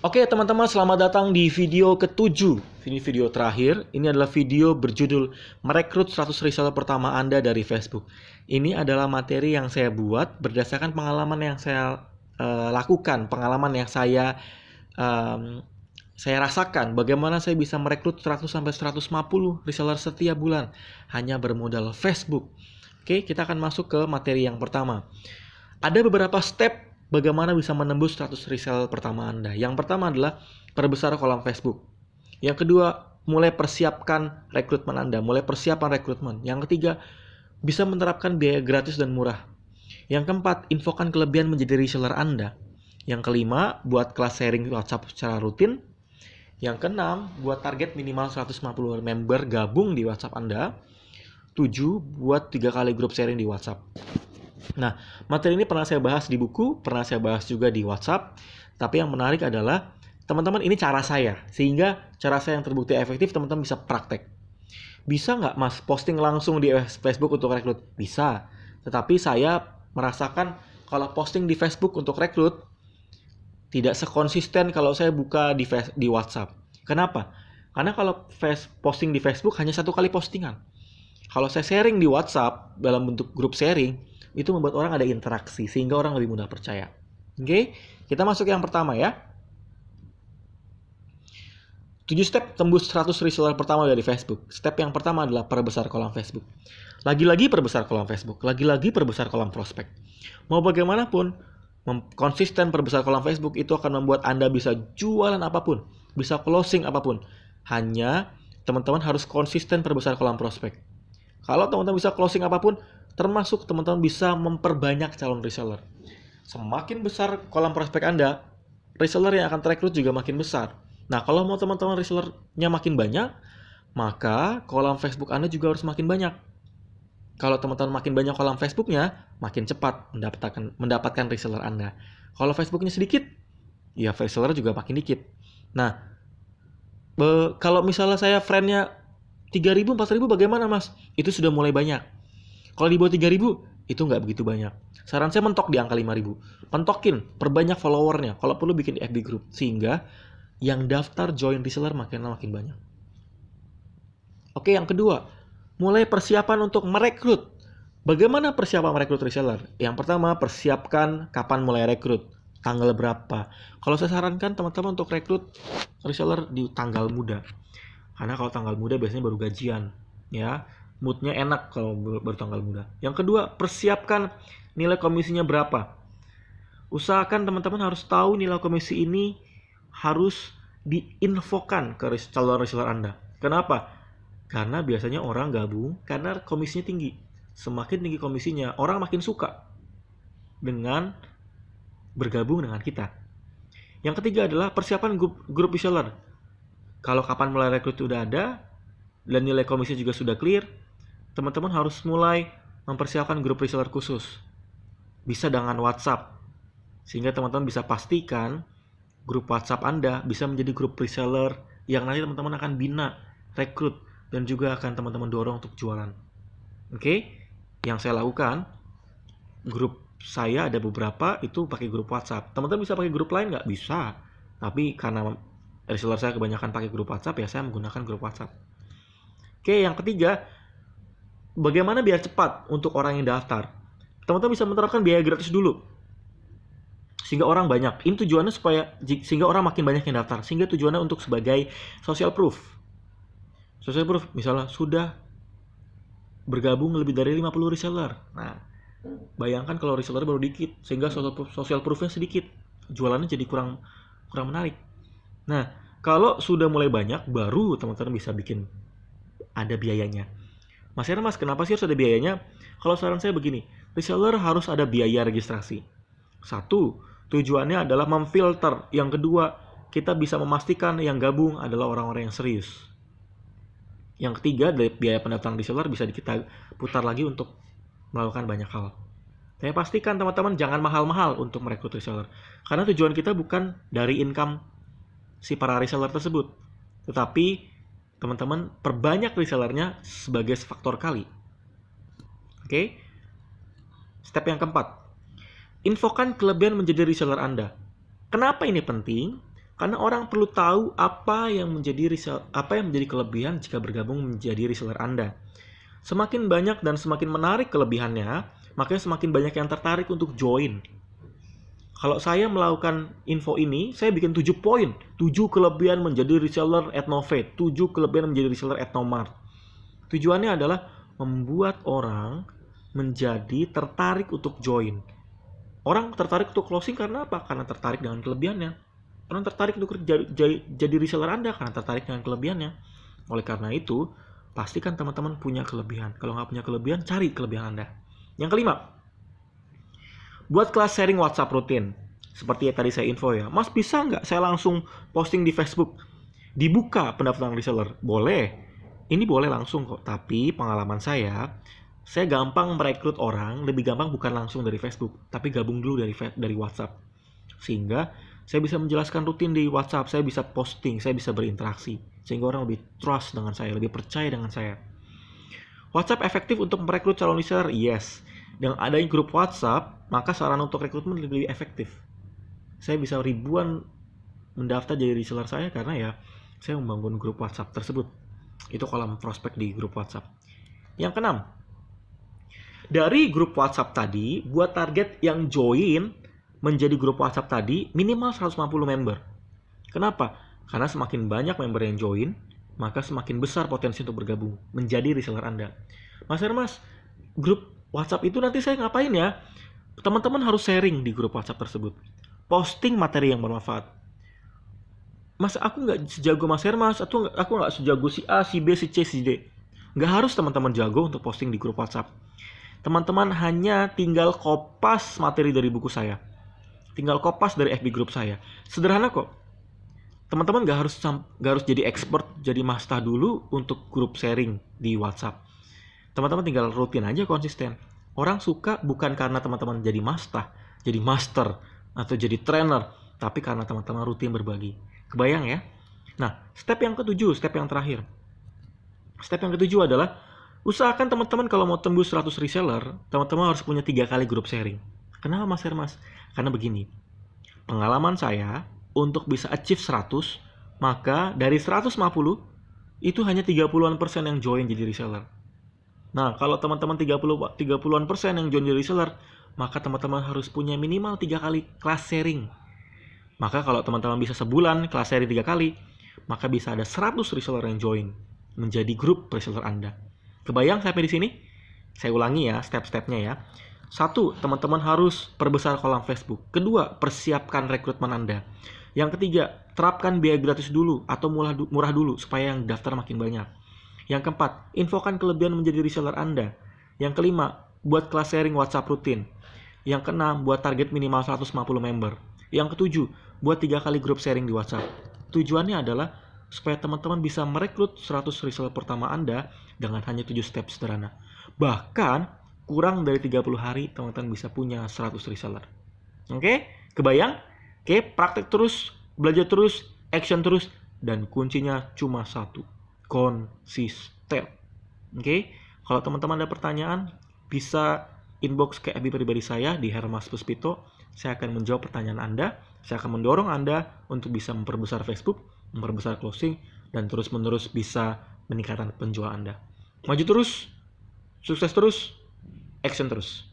Oke teman-teman, selamat datang di video ke-7. Ini video terakhir. Ini adalah video berjudul merekrut 100 reseller pertama Anda dari Facebook. Ini adalah materi yang saya buat berdasarkan pengalaman yang saya lakukan, pengalaman yang saya rasakan bagaimana saya bisa merekrut 100 sampai 150 reseller setiap bulan hanya bermodal Facebook. Oke, kita akan masuk ke materi yang pertama. Ada beberapa step bagaimana bisa menembus 100 reseller pertama Anda. Yang pertama adalah perbesar kolom Facebook. Yang kedua, mulai persiapkan rekrutmen Anda, mulai persiapan rekrutmen. Yang ketiga, bisa menerapkan biaya gratis dan murah. Yang keempat, infokan kelebihan menjadi reseller Anda. Yang kelima, buat kelas sharing WhatsApp secara rutin. Yang keenam, buat target minimal 150 member gabung di WhatsApp Anda. 7, buat 3 kali grup sharing di WhatsApp. Nah, materi ini pernah saya bahas di buku, pernah saya bahas juga di WhatsApp. Tapi yang menarik adalah, teman-teman, ini cara saya. Sehingga cara saya yang terbukti efektif, teman-teman bisa praktek. Bisa nggak, Mas, posting langsung di Facebook untuk rekrut? Bisa. Tetapi saya merasakan kalau posting di Facebook untuk rekrut, tidak sekonsisten kalau saya buka di WhatsApp. Kenapa? Karena kalau posting di Facebook hanya 1 kali postingan. Kalau saya sharing di WhatsApp dalam bentuk grup sharing, itu membuat orang ada interaksi sehingga orang lebih mudah percaya. Oke, kita masuk yang pertama ya. 7 step tembus 100 reseller pertama dari Facebook. Step yang pertama adalah perbesar kolom Facebook. Lagi-lagi perbesar kolom Facebook, lagi-lagi perbesar kolom prospek. Mau bagaimanapun, konsisten perbesar kolom Facebook itu akan membuat Anda bisa jualan apapun, bisa closing apapun. Hanya teman-teman harus konsisten perbesar kolom prospek. Kalau teman-teman bisa closing apapun, termasuk teman-teman bisa memperbanyak calon reseller. Semakin besar kolom prospek Anda, reseller yang akan terekrut juga makin besar. Nah, kalau mau teman-teman resellernya makin banyak, maka kolom Facebook Anda juga harus makin banyak. Kalau teman-teman makin banyak kolom Facebooknya, makin cepat mendapatkan reseller Anda. Kalau Facebooknya sedikit, ya reseller juga makin dikit. Nah, kalau misalnya saya friendnya 3.000, 4.000 bagaimana, Mas? Itu sudah mulai banyak. Kalau di bawah 3.000, itu nggak begitu banyak. Saran saya mentok di angka 5.000. Pentokin, perbanyak followernya. Kalau perlu bikin FB group. Sehingga yang daftar join reseller makin banyak. Oke, yang kedua, mulai persiapan untuk merekrut. Bagaimana persiapan merekrut reseller? Yang pertama, persiapkan kapan mulai rekrut. Tanggal berapa. Kalau saya sarankan teman-teman untuk rekrut reseller di tanggal muda. Karena kalau tanggal muda biasanya baru gajian. Ya, moodnya enak kalau baru tanggal muda. Yang kedua, persiapkan nilai komisinya berapa. Usahakan teman-teman harus tahu nilai komisi ini harus diinfokan ke calon reseller Anda. Kenapa? Karena biasanya orang gabung karena komisinya tinggi. Semakin tinggi komisinya, orang makin suka dengan bergabung dengan kita. Yang ketiga adalah persiapan grup reseller. Kalau kapan mulai rekrut sudah ada, dan nilai komisi juga sudah clear, teman-teman harus mulai mempersiapkan grup reseller khusus. Bisa dengan WhatsApp. Sehingga teman-teman bisa pastikan grup WhatsApp Anda bisa menjadi grup reseller yang nanti teman-teman akan bina, rekrut, dan juga akan teman-teman dorong untuk jualan. Oke? Yang saya lakukan, grup saya ada beberapa itu pakai grup WhatsApp. Teman-teman bisa pakai grup lain nggak? Bisa. Tapi karena reseller saya kebanyakan pakai grup WhatsApp, ya saya menggunakan grup WhatsApp. Oke, yang ketiga, bagaimana biar cepat untuk orang yang daftar? Teman-teman bisa menerapkan biaya gratis dulu. Sehingga orang banyak. Ini tujuannya sehingga orang makin banyak yang daftar. Sehingga tujuannya untuk sebagai social proof. Social proof, misalnya sudah bergabung lebih dari 50 reseller. Nah, bayangkan kalau reseller baru dikit, sehingga social proof-nya sedikit. Jualannya jadi kurang menarik. Nah, kalau sudah mulai banyak, baru teman-teman bisa bikin ada biayanya. Mas Heran, Mas, kenapa sih harus ada biayanya? Kalau saran saya begini, reseller harus ada biaya registrasi. 1, tujuannya adalah memfilter. Yang kedua, kita bisa memastikan yang gabung adalah orang-orang yang serius. Yang ketiga, dari biaya pendaftaran reseller bisa kita putar lagi untuk melakukan banyak hal. Saya pastikan teman-teman jangan mahal-mahal untuk merekrut reseller. Karena tujuan kita bukan dari income si para reseller tersebut, tetapi teman-teman perbanyak resellernya sebagai faktor kali. Oke? Step yang keempat, infokan kelebihan menjadi reseller Anda. Kenapa ini penting? Karena orang perlu tahu apa yang menjadi kelebihan jika bergabung menjadi reseller Anda. Semakin banyak dan semakin menarik kelebihannya, makanya semakin banyak yang tertarik untuk join. Kalau saya melakukan info ini, saya bikin 7 poin. 7 kelebihan menjadi reseller Etnovate, 7 kelebihan menjadi reseller Etnomart. Tujuannya adalah membuat orang menjadi tertarik untuk join. Orang tertarik untuk closing karena apa? Karena tertarik dengan kelebihannya. Orang tertarik untuk jadi reseller Anda karena tertarik dengan kelebihannya. Oleh karena itu, pastikan teman-teman punya kelebihan. Kalau nggak punya kelebihan, cari kelebihan Anda. Yang kelima, buat kelas sharing WhatsApp rutin. Seperti yang tadi saya info ya. Mas, bisa nggak saya langsung posting di Facebook? Dibuka pendaftaran reseller? Boleh. Ini boleh langsung kok. Tapi pengalaman saya gampang merekrut orang, lebih gampang bukan langsung dari Facebook, tapi gabung dulu dari WhatsApp. Sehingga saya bisa menjelaskan rutin di WhatsApp, saya bisa posting, saya bisa berinteraksi. Sehingga orang lebih trust dengan saya, lebih percaya dengan saya. WhatsApp efektif untuk merekrut calon reseller? Yes. Dengan adanya grup WhatsApp, maka sarana untuk rekrutmen lebih efektif. Saya bisa ribuan mendaftar jadi reseller saya karena ya saya membangun grup WhatsApp tersebut. Itu kolom prospek di grup WhatsApp. Yang keenam, dari grup WhatsApp tadi, buat target yang join menjadi grup WhatsApp tadi minimal 150 member. Kenapa? Karena semakin banyak member yang join, maka semakin besar potensi untuk bergabung menjadi reseller Anda. Mas, grup WhatsApp itu nanti saya ngapain ya? Teman-teman harus sharing di grup WhatsApp tersebut. Posting materi yang bermanfaat. Mas, aku nggak sejago Mas Hermas, atau aku nggak sejago si A, si B, si C, si D. Nggak harus teman-teman jago untuk posting di grup WhatsApp. Teman-teman hanya tinggal kopas materi dari buku saya. Tinggal kopas dari FB group saya. Sederhana kok. Teman-teman nggak harus jadi expert, jadi master dulu untuk grup sharing di WhatsApp. Teman-teman tinggal rutin aja, konsisten. Orang suka bukan karena teman-teman jadi master, atau jadi trainer, tapi karena teman-teman rutin berbagi. Kebayang ya? Nah, step yang terakhir. Step yang ketujuh adalah usahakan teman-teman kalau mau tembus 100 reseller, teman-teman harus punya 3 kali grup sharing. Kenapa Mas Hermas? Karena begini, pengalaman saya untuk bisa achieve 100, maka dari 150, itu hanya 30-an% yang join jadi reseller. Nah, kalau teman-teman 30-an% yang join jadi reseller, maka teman-teman harus punya minimal 3 kali kelas sharing. Maka kalau teman-teman bisa sebulan kelas sharing 3 kali, maka bisa ada 100 reseller yang join menjadi grup reseller Anda. Kebayang sampai di sini? Saya ulangi ya step-stepnya ya. 1. Teman-teman harus perbesar kolam Facebook. 2. Persiapkan rekrutmen Anda. Yang 3. Terapkan biaya gratis dulu atau murah dulu supaya yang daftar makin banyak. Yang 4. Infokan kelebihan menjadi reseller Anda. Yang 5. Buat kelas sharing WhatsApp rutin. Yang 6. Buat target minimal 150 member. Yang 7. Buat 3 kali grup sharing di WhatsApp. Tujuannya adalah supaya teman-teman bisa merekrut 100 reseller pertama Anda dengan hanya 7 step sederhana. Bahkan, kurang dari 30 hari teman-teman bisa punya 100 reseller. Oke? Kebayang? Oke, praktek terus, belajar terus, action terus, dan kuncinya cuma satu. Konsisten. Oke? Kalau teman-teman ada pertanyaan, bisa inbox ke FB pribadi saya di Hermas Puspito. Saya akan menjawab pertanyaan Anda. Saya akan mendorong Anda untuk bisa memperbesar Facebook, memperbesar closing, dan terus-menerus bisa meningkatkan penjualan Anda. Maju terus, sukses terus, action terus.